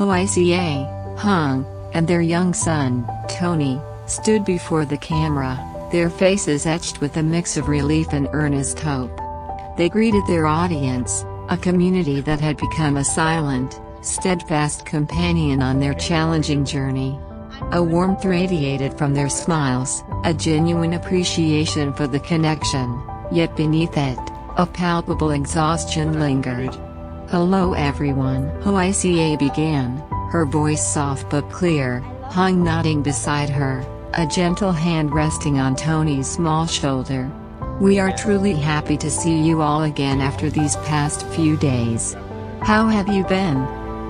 Lyhoaica, Hung, and their young son, Tony, stood before the camera, their faces etched with a mix of relief and earnest hope. They greeted their audience, a community that had become a silent, steadfast companion on their challenging journey. A warmth radiated from their smiles, a genuine appreciation for the connection, yet beneath it, a palpable exhaustion lingered. "Hello everyone," Lyhoaica began, her voice soft but clear, Hung nodding beside her, a gentle hand resting on Tony's small shoulder. "We are truly happy to see you all again after these past few days. How have you been?"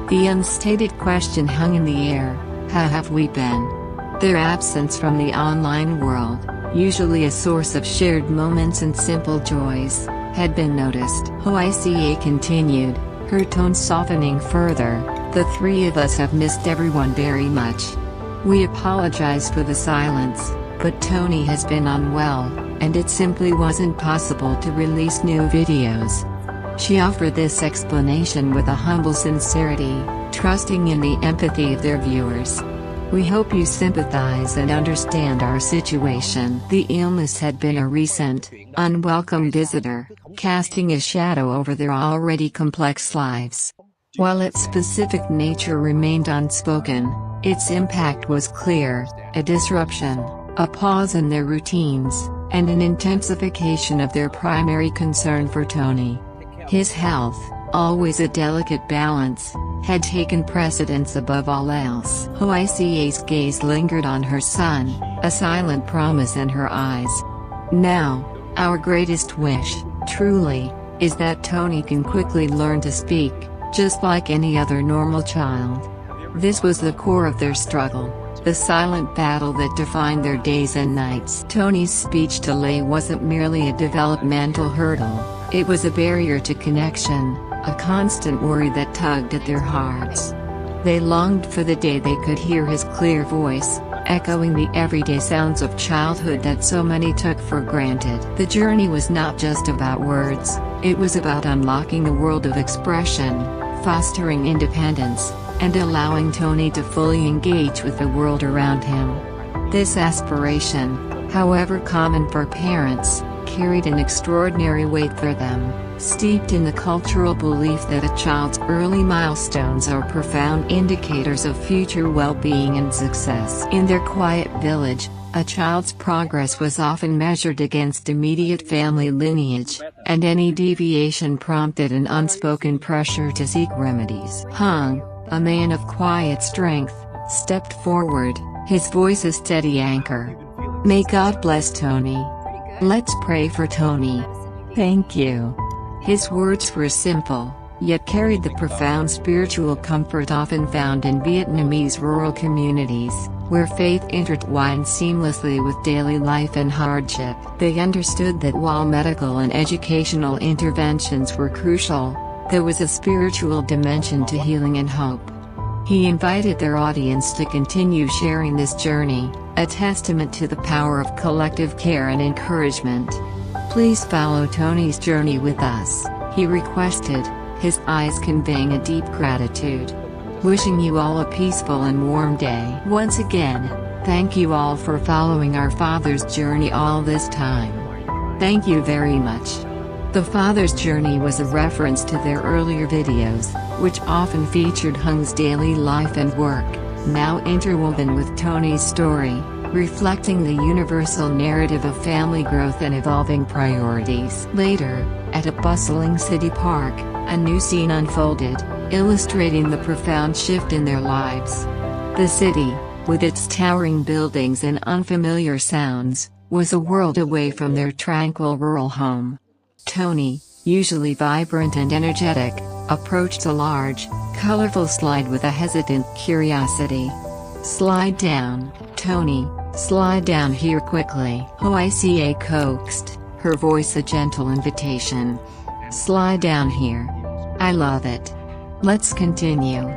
The unstated question hung in the air. How have we been? Their absence from the online world, usually a source of shared moments and simple joys, had been noticed. Lyhoaica continued, her tone softening further. "The three of us have missed everyone very much. We apologize for the silence, but Tony has been unwell, and it simply wasn't possible to release new videos." She offered this explanation with a humble sincerity, trusting in the empathy of their viewers. "We hope you sympathize and understand our situation." The illness had been a recent, unwelcome visitor, casting a shadow over their already complex lives. While its specific nature remained unspoken, its impact was clear: a disruption, a pause in their routines, and an intensification of their primary concern for Tony. His health, always a delicate balance, had taken precedence above all else. Lyhoaica's gaze lingered on her son, a silent promise in her eyes. "Now, our greatest wish, truly, is that Tony can quickly learn to speak, just like any other normal child." This was the core of their struggle, the silent battle that defined their days and nights. Tony's speech delay wasn't merely a developmental hurdle, it was a barrier to connection, a constant worry that tugged at their hearts. They longed for the day they could hear his clear voice, echoing the everyday sounds of childhood that so many took for granted. The journey was not just about words, it was about unlocking a world of expression, fostering independence, and allowing Tony to fully engage with the world around him. This aspiration, however common for parents, carried an extraordinary weight for them, steeped in the cultural belief that a child's early milestones are profound indicators of future well-being and success. In their quiet village, a child's progress was often measured against immediate family lineage, and any deviation prompted an unspoken pressure to seek remedies. Hung, a man of quiet strength, stepped forward, his voice a steady anchor. "May God bless Tony. Let's pray for Tony." "Thank you." His words were simple, yet carried the profound spiritual comfort often found in Vietnamese rural communities, where faith intertwined seamlessly with daily life and hardship. They understood that while medical and educational interventions were crucial, there was a spiritual dimension to healing and hope. He invited their audience to continue sharing this journey, a testament to the power of collective care and encouragement. "Please follow Tony's journey with us," he requested, his eyes conveying a deep gratitude. "Wishing you all a peaceful and warm day." Once again, thank you all for following our father's journey all this time. Thank you very much. The father's journey was a reference to their earlier videos, which often featured Hung's daily life and work, now interwoven with Tony's story, reflecting the universal narrative of family growth and evolving priorities. Later, at a bustling city park, a new scene unfolded, illustrating the profound shift in their lives. The city, with its towering buildings and unfamiliar sounds, was a world away from their tranquil rural home. Tony, usually vibrant and energetic, approached a large, colorful slide with a hesitant curiosity. "Slide down, Tony, slide down here quickly." Lyhoaica coaxed, her voice a gentle invitation. "Slide down here. I love it. Let's continue.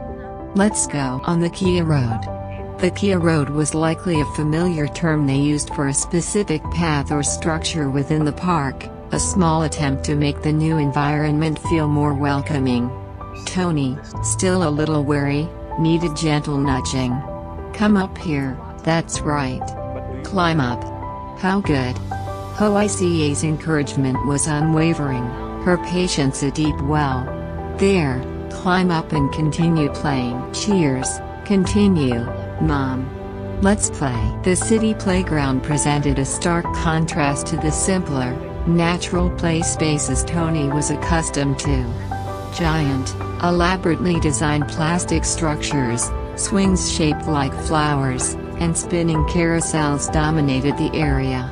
Let's go." On the Kia Road. The Kia Road was likely a familiar term they used for a specific path or structure within the park, a small attempt to make the new environment feel more welcoming. Tony, still a little wary, needed gentle nudging. Come up here, that's right. Climb up. How good. Lyhoaica's encouragement was unwavering, her patience a deep well. There, climb up and continue playing. Cheers, continue, Mom. Let's play. The city playground presented a stark contrast to the simpler, natural play spaces Tony was accustomed to. Giant, elaborately designed plastic structures, swings shaped like flowers, and spinning carousels dominated the area.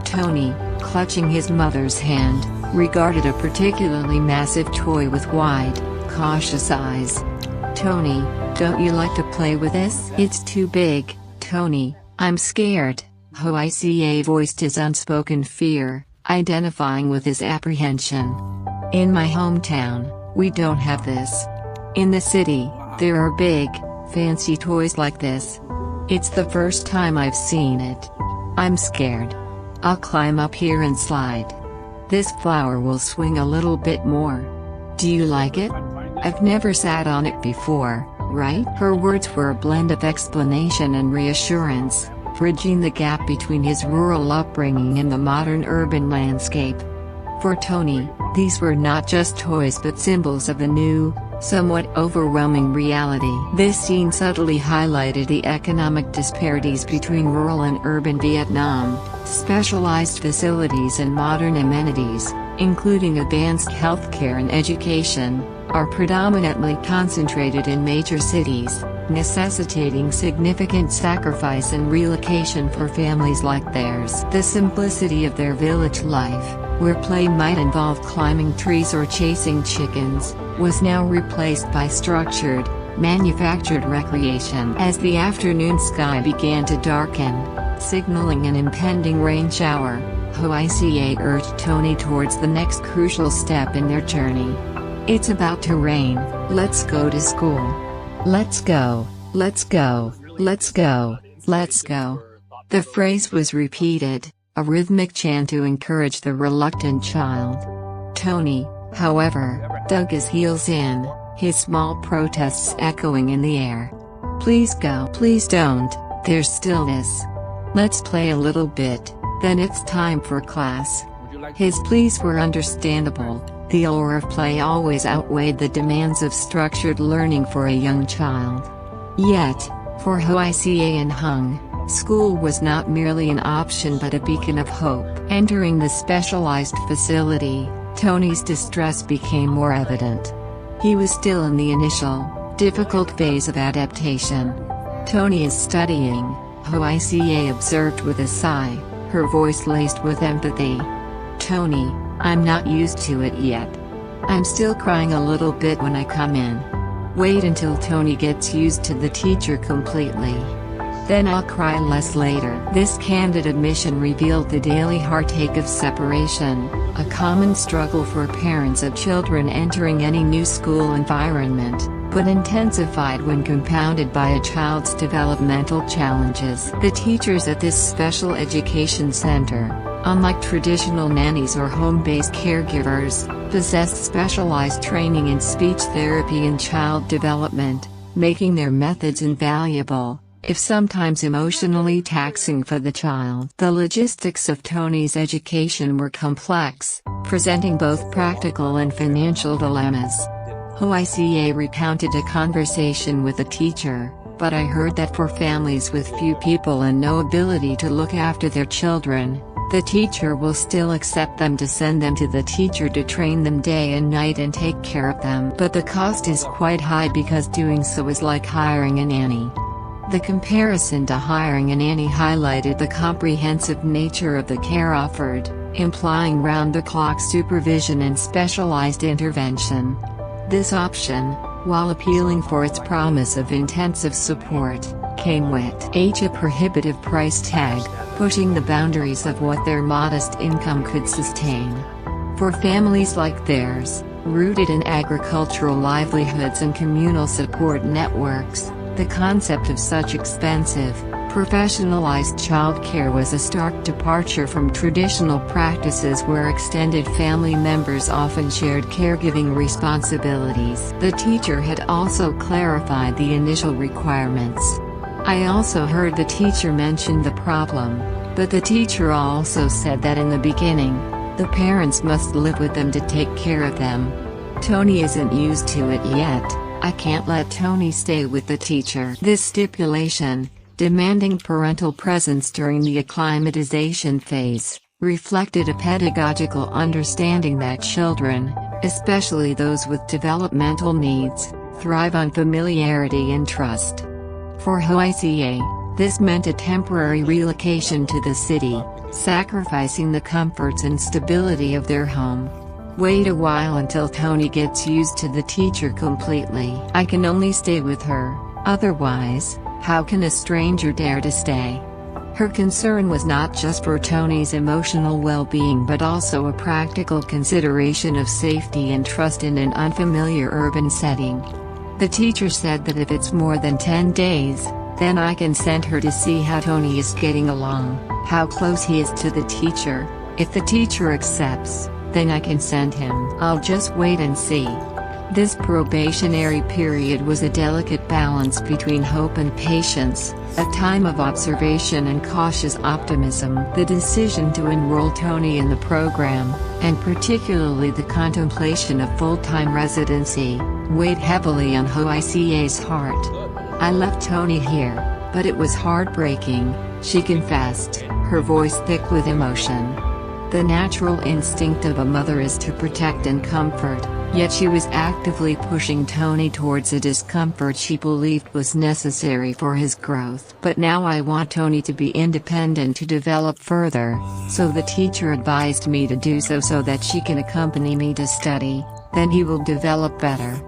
Tony, clutching his mother's hand, regarded a particularly massive toy with wide, cautious eyes. Tony, don't you like to play with this? It's too big, Tony, I'm scared. Lyhoaica voiced his unspoken fear, identifying with his apprehension. In my hometown, we don't have this. In the city, there are big, fancy toys like this. It's the first time I've seen it. I'm scared. I'll climb up here and slide. This flower will swing a little bit more. Do you like it? I've never sat on it before, right? Her words were a blend of explanation and reassurance, bridging the gap between his rural upbringing and the modern urban landscape. For Tony, these were not just toys but symbols of a new, somewhat overwhelming reality. This scene subtly highlighted the economic disparities between rural and urban Vietnam. Specialized facilities and modern amenities, including advanced healthcare and education, are predominantly concentrated in major cities, necessitating significant sacrifice and relocation for families like theirs. The simplicity of their village life, where play might involve climbing trees or chasing chickens, was now replaced by structured, manufactured recreation. As the afternoon sky began to darken, signaling an impending rain shower, Lyhoaica urged Tony towards the next crucial step in their journey. It's about to rain, let's go to school. Let's go, let's go, let's go, let's go. The phrase was repeated, a rhythmic chant to encourage the reluctant child. Tony, however, dug his heels in, his small protests echoing in the air. Please go. Please don't, there's stillness. Let's play a little bit, then it's time for class. His pleas were understandable, the allure of play always outweighed the demands of structured learning for a young child. Yet, for Lyhoaica and Hung, school was not merely an option but a beacon of hope. Entering the specialized facility, Tony's distress became more evident. He was still in the initial, difficult phase of adaptation. Tony is studying, Lyhoaica observed with a sigh, her voice laced with empathy. Tony, I'm not used to it yet. I'm still crying a little bit when I come in. Wait until Tony gets used to the teacher completely. Then I'll cry less later. This candid admission revealed the daily heartache of separation, a common struggle for parents of children entering any new school environment, but intensified when compounded by a child's developmental challenges. The teachers at this special education center, unlike traditional nannies or home-based caregivers, possessed specialized training in speech therapy and child development, making their methods invaluable, if sometimes emotionally taxing for the child. The logistics of Tony's education were complex, presenting both practical and financial dilemmas. Lyhoaica recounted a conversation with a teacher, but I heard that for families with few people and no ability to look after their children, the teacher will still accept them to send them to the teacher to train them day and night and take care of them. But the cost is quite high because doing so is like hiring a nanny. The comparison to hiring a nanny highlighted the comprehensive nature of the care offered, implying round-the-clock supervision and specialized intervention. This option, while appealing for its promise of intensive support, came with a prohibitive price tag, pushing the boundaries of what their modest income could sustain. For families like theirs, rooted in agricultural livelihoods and communal support networks, the concept of such expensive, Professionalized childcare was a stark departure from traditional practices where extended family members often shared caregiving responsibilities. The teacher had also clarified the initial requirements. I also heard the teacher mention the problem, but the teacher also said that in the beginning, the parents must live with them to take care of them. Tony isn't used to it yet. I can't let Tony stay with the teacher. This stipulation, demanding parental presence during the acclimatization phase, reflected a pedagogical understanding that children, especially those with developmental needs, thrive on familiarity and trust. For Lyhoaica, this meant a temporary relocation to the city, sacrificing the comforts and stability of their home. Wait a while until Tony gets used to the teacher completely. I can only stay with her, otherwise, how can a stranger dare to stay? Her concern was not just for Tony's emotional well-being but also a practical consideration of safety and trust in an unfamiliar urban setting. The teacher said that if it's more than 10 days, then I can send her to see how Tony is getting along, how close he is to the teacher. If the teacher accepts, then I can send him. I'll just wait and see. This probationary period was a delicate balance between hope and patience, a time of observation and cautious optimism. The decision to enroll Tony in the program, and particularly the contemplation of full-time residency, weighed heavily on Lyhoaica's heart. I left Tony here, but it was heartbreaking, she confessed, her voice thick with emotion. The natural instinct of a mother is to protect and comfort, yet she was actively pushing Tony towards a discomfort she believed was necessary for his growth. But now I want Tony to be independent to develop further, so the teacher advised me to do so that she can accompany me to study, then he will develop better.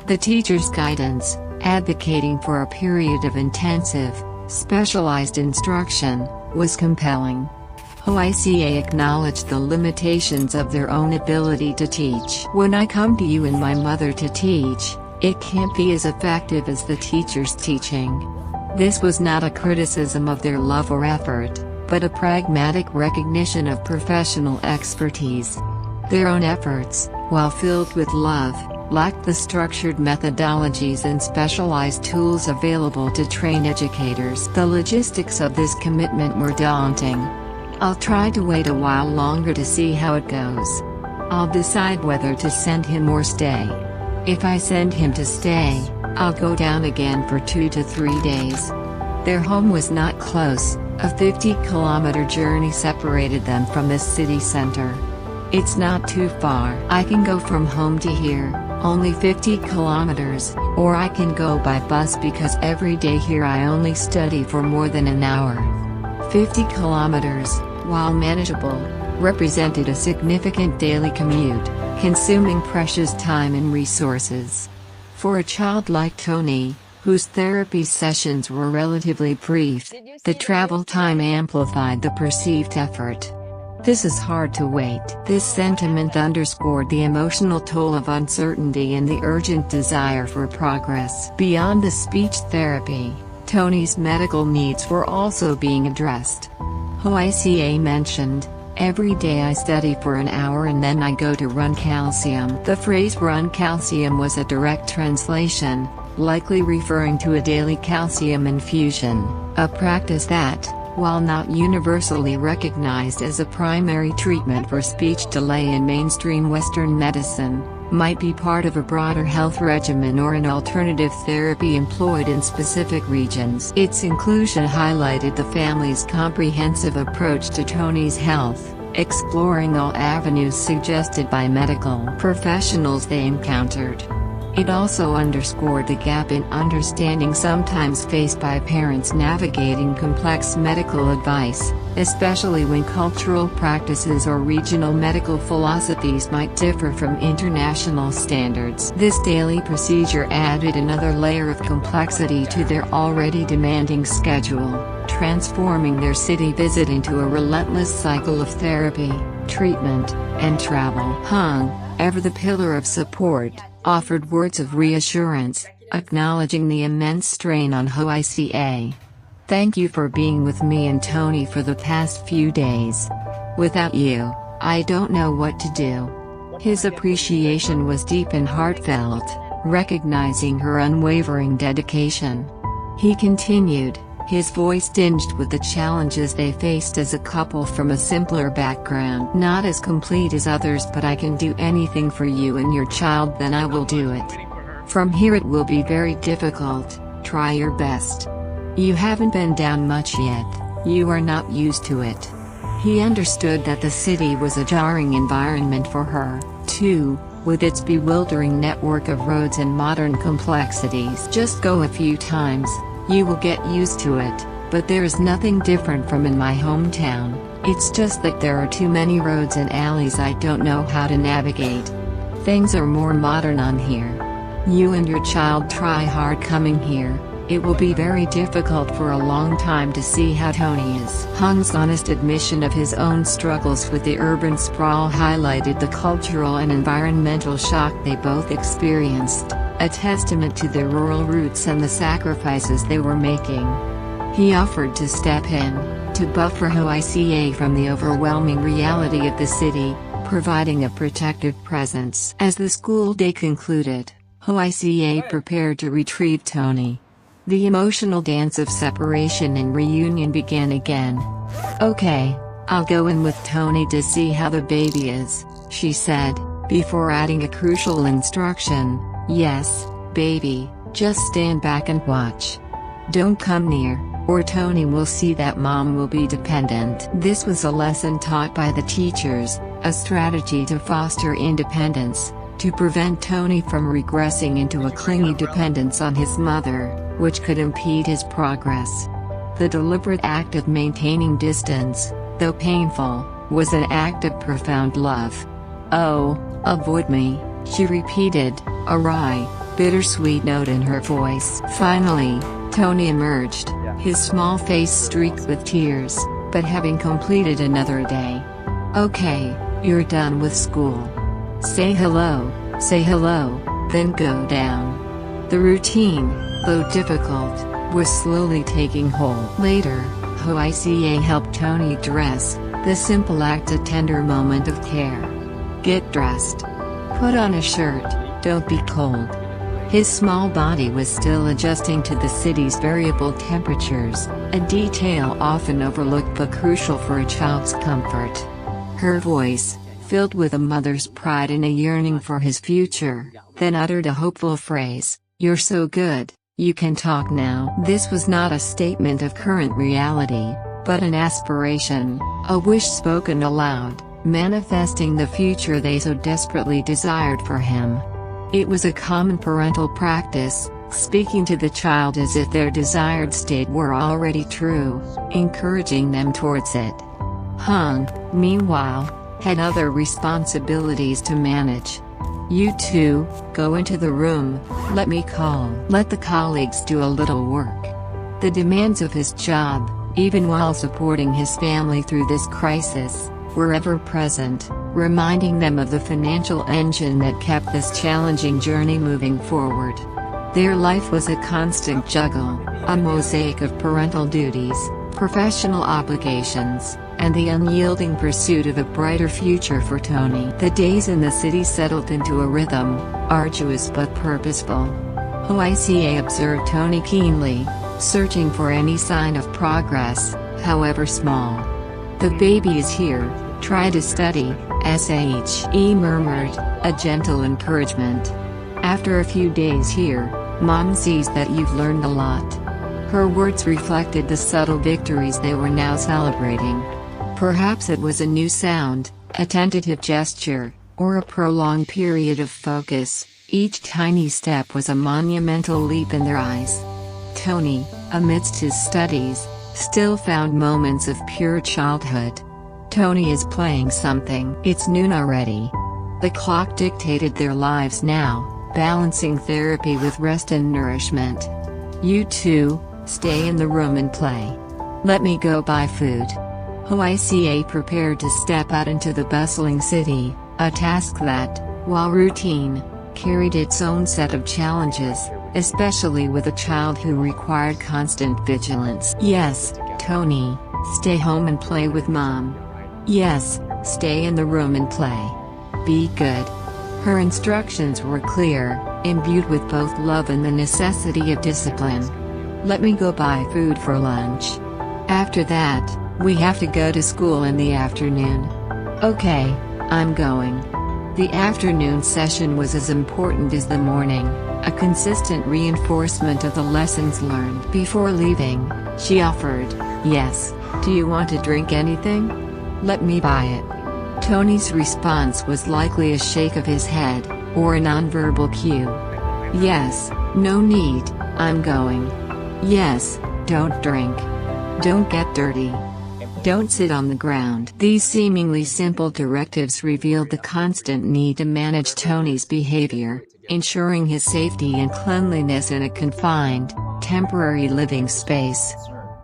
The teacher's guidance, advocating for a period of intensive, specialized instruction, was compelling. Lyhoaica acknowledged the limitations of their own ability to teach. When I come to you and my mother to teach, it can't be as effective as the teacher's teaching. This was not a criticism of their love or effort, but a pragmatic recognition of professional expertise. Their own efforts, while filled with love, lacked the structured methodologies and specialized tools available to trained educators. The logistics of this commitment were daunting. I'll try to wait a while longer to see how it goes. I'll decide whether to send him or stay. If I send him to stay, I'll go down again for 2 to 3 days. Their home was not close, a 50-kilometer journey separated them from the city center. It's not too far. I can go from home to here, only 50 kilometers, or I can go by bus because every day here I only study for more than an hour. 50 kilometers, while manageable, represented a significant daily commute, consuming precious time and resources. For a child like Tony, whose therapy sessions were relatively brief, the travel time amplified the perceived effort. This is hard to wait. This sentiment underscored the emotional toll of uncertainty and the urgent desire for progress. Beyond the speech therapy, Tony's medical needs were also being addressed. Lyhoaica mentioned, "Every day I study for an hour and then I go to run calcium." The phrase run calcium was a direct translation, likely referring to a daily calcium infusion, a practice that, while not universally recognized as a primary treatment for speech delay in mainstream Western medicine, might be part of a broader health regimen or an alternative therapy employed in specific regions. Its inclusion highlighted the family's comprehensive approach to Tony's health, exploring all avenues suggested by medical professionals they encountered. It also underscored the gap in understanding sometimes faced by parents navigating complex medical advice, especially when cultural practices or regional medical philosophies might differ from international standards. This daily procedure added another layer of complexity to their already demanding schedule, transforming their city visit into a relentless cycle of therapy, treatment, and travel. Hung, ever the pillar of support, offered words of reassurance, acknowledging the immense strain on Lyhoaica. Thank you for being with me and Tony for the past few days. Without you, I don't know what to do." His appreciation was deep and heartfelt, recognizing her unwavering dedication. He continued, his voice tinged with the challenges they faced as a couple from a simpler background. "Not as complete as others, but I can do anything for you and your child, then I will do it. From here it will be very difficult, try your best. You haven't been down much yet, you are not used to it." He understood that the city was a jarring environment for her, too, with its bewildering network of roads and modern complexities. "Just go a few times, you will get used to it, but there is nothing different from in my hometown. It's just that there are too many roads and alleys I don't know how to navigate. Things are more modern on here. You and your child try hard coming here. It will be very difficult for a long time to see how Tony is." Hung's honest admission of his own struggles with the urban sprawl highlighted the cultural and environmental shock they both experienced, a testament to their rural roots and the sacrifices they were making. He offered to step in, to buffer Lyhoaica from the overwhelming reality of the city, providing a protective presence. As the school day concluded, Lyhoaica prepared to retrieve Tony. The emotional dance of separation and reunion began again. "Okay, I'll go in with Tony to see how the baby is," she said, before adding a crucial instruction, "Yes, baby, just stand back and watch. Don't come near, or Tony will see that mom will be dependent." This was a lesson taught by the teachers, a strategy to foster independence, to prevent Tony from regressing into a clingy dependence on his mother, which could impede his progress. The deliberate act of maintaining distance, though painful, was an act of profound love. "Oh, avoid me," she repeated, a wry, bittersweet note in her voice. Finally, Tony emerged, his small face streaked with tears, but having completed another day. "Okay, you're done with school. Say hello, then go down." The routine, though difficult, was slowly taking hold. Later, Lyhoaica helped Tony dress, the simple act a tender moment of care. "Get dressed. Put on a shirt, don't be cold." His small body was still adjusting to the city's variable temperatures, a detail often overlooked but crucial for a child's comfort. Her voice, filled with a mother's pride and a yearning for his future, then uttered a hopeful phrase, "You're so good, you can talk now." This was not a statement of current reality, but an aspiration, a wish spoken aloud, manifesting the future they so desperately desired for him. It was a common parental practice, speaking to the child as if their desired state were already true, encouraging them towards it. Hung, meanwhile, had other responsibilities to manage. "You two, go into the room, let me let the colleagues do a little work." The demands of his job, even while supporting his family through this crisis, were ever present, reminding them of the financial engine that kept this challenging journey moving forward. Their life was a constant juggle, a mosaic of parental duties, professional obligations, and the unyielding pursuit of a brighter future for Tony. The days in the city settled into a rhythm, arduous but purposeful. Lyhoaica observed Tony keenly, searching for any sign of progress, however small. "The baby is here, try to study," she murmured, a gentle encouragement. "After a few days here, Mom sees that you've learned a lot." Her words reflected the subtle victories they were now celebrating. Perhaps it was a new sound, a tentative gesture, or a prolonged period of focus. Each tiny step was a monumental leap in their eyes. Tony, amidst his studies, still found moments of pure childhood. "Tony is playing something. It's noon already." The clock dictated their lives now, balancing therapy with rest and nourishment. "You two, stay in the room and play. Let me go buy food." Lyhoaica prepared to step out into the bustling city, a task that, while routine, carried its own set of challenges. especially with a child who required constant vigilance. Yes, Tony, stay home and play with mom. Yes, stay in the room and play. Be good. Her instructions were clear, imbued with both love and the necessity of discipline. Let me go buy food for lunch. After that, we have to go to school in the afternoon. Okay, I'm going. The afternoon session was as important as the morning, a consistent reinforcement of the lessons learned. Before leaving, she offered, "Yes, do you want to drink anything? Let me buy it." Tony's response was likely a shake of his head, or a nonverbal cue. "Yes, no need, I'm going. Yes, don't drink. Don't get dirty. Don't sit on the ground." These seemingly simple directives revealed the constant need to manage Tony's behavior, ensuring his safety and cleanliness in a confined, temporary living space.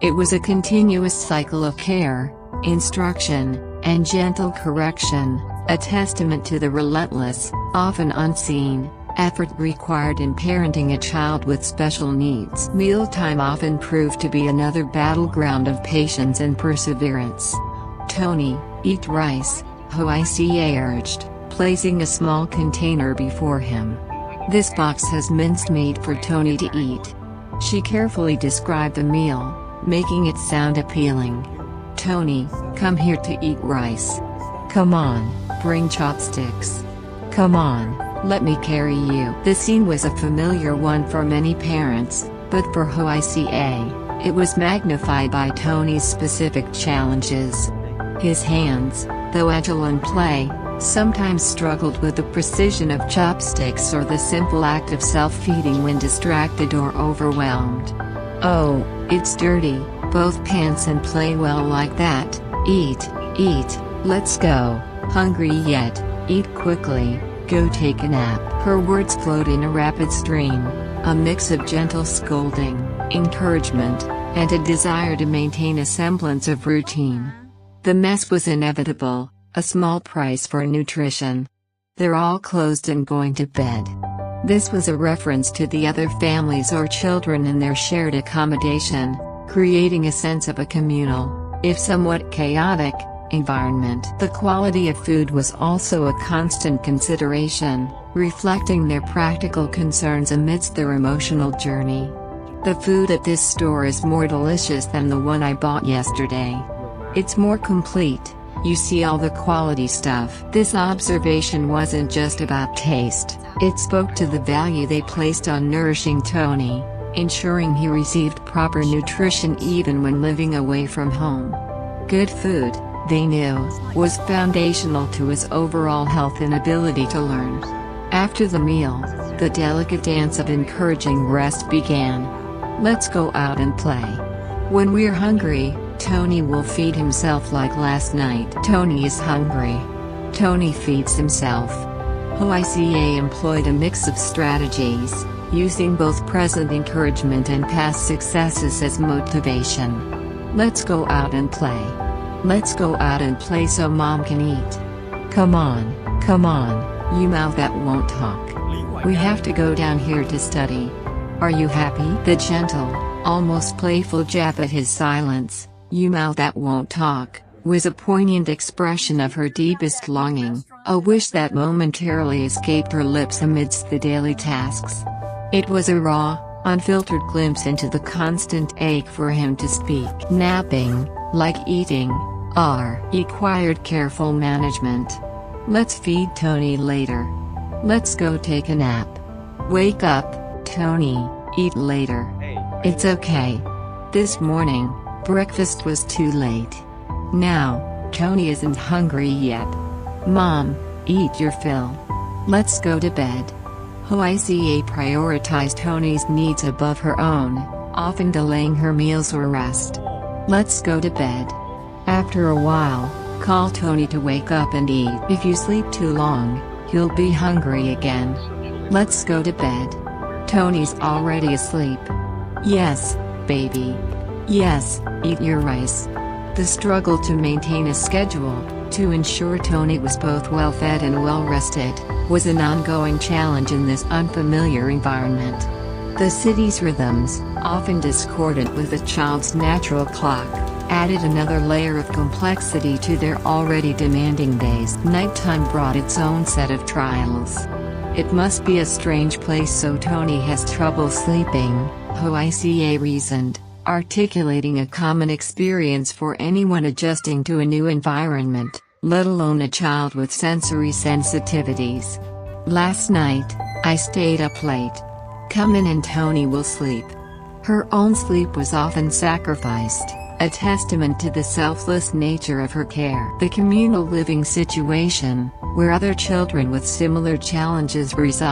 It was a continuous cycle of care, instruction, and gentle correction, a testament to the relentless, often unseen, effort required in parenting a child with special needs. Mealtime often proved to be another battleground of patience and perseverance. "Tony, eat rice," Lyhoaica urged, placing a small container before him. "This box has minced meat for Tony to eat." She carefully described the meal, making it sound appealing. "Tony, come here to eat rice. Come on, bring chopsticks. Come on, let me carry you." The scene was a familiar one for many parents, but for Lyhoaica, it was magnified by Tony's specific challenges. His hands, though agile in play, sometimes struggled with the precision of chopsticks or the simple act of self-feeding when distracted or overwhelmed. "Oh, it's dirty, both pants and play well like that. Eat, eat, let's go. Hungry yet? Eat quickly, go take a nap." Her words flowed in a rapid stream, a mix of gentle scolding, encouragement, and a desire to maintain a semblance of routine. The mess was inevitable, a small price for nutrition. "They're all closed and going to bed." This was a reference to the other families or children in their shared accommodation, creating a sense of a communal, if somewhat chaotic, environment. The quality of food was also a constant consideration, reflecting their practical concerns amidst their emotional journey. "The food at this store is more delicious than the one I bought yesterday. It's more complete, you see all the quality stuff." This observation wasn't just about taste, it spoke to the value they placed on nourishing Tony, ensuring he received proper nutrition even when living away from home. Good food, they knew, was foundational to his overall health and ability to learn. After the meal, the delicate dance of encouraging rest began. "Let's go out and play. When we're hungry, Tony will feed himself like last night." Tony is hungry. Tony feeds himself. Lyhoaica employed a mix of strategies, using both present encouragement and past successes as motivation. "Let's go out and play. Let's go out and play so mom can eat. Come on, you mouth that won't talk. We have to go down here to study. Are you happy?" The gentle, almost playful jab at his silence, "You mouth that won't talk," was a poignant expression of her deepest longing, a wish that momentarily escaped her lips amidst the daily tasks. It was a raw, unfiltered glimpse into the constant ache for him to speak. Napping, like eating, required careful management. "Let's feed Tony later. Let's go take a nap. Wake up, Tony, eat later. It's okay. This morning, breakfast was too late. Now, Tony isn't hungry yet. Mom, eat your fill. Let's go to bed." Lyhoaica prioritized Tony's needs above her own, often delaying her meals or rest. "Let's go to bed. After a while, call Tony to wake up and eat. If you sleep too long, he'll be hungry again. Let's go to bed. Tony's already asleep. Yes, baby. Yes, eat your rice." The struggle to maintain a schedule, to ensure Tony was both well-fed and well-rested, was an ongoing challenge in this unfamiliar environment. The city's rhythms, often discordant with the child's natural clock, added another layer of complexity to their already demanding days. Nighttime brought its own set of trials. It must be a strange place, so Tony has trouble sleeping, Lyhoaica reasoned, articulating a common experience for anyone adjusting to a new environment, let alone a child with sensory sensitivities. Last night, I stayed up late. Come in and Tony will sleep. Her own sleep was often sacrificed, a testament to the selfless nature of her care. The communal living situation, where other children with similar challenges reside,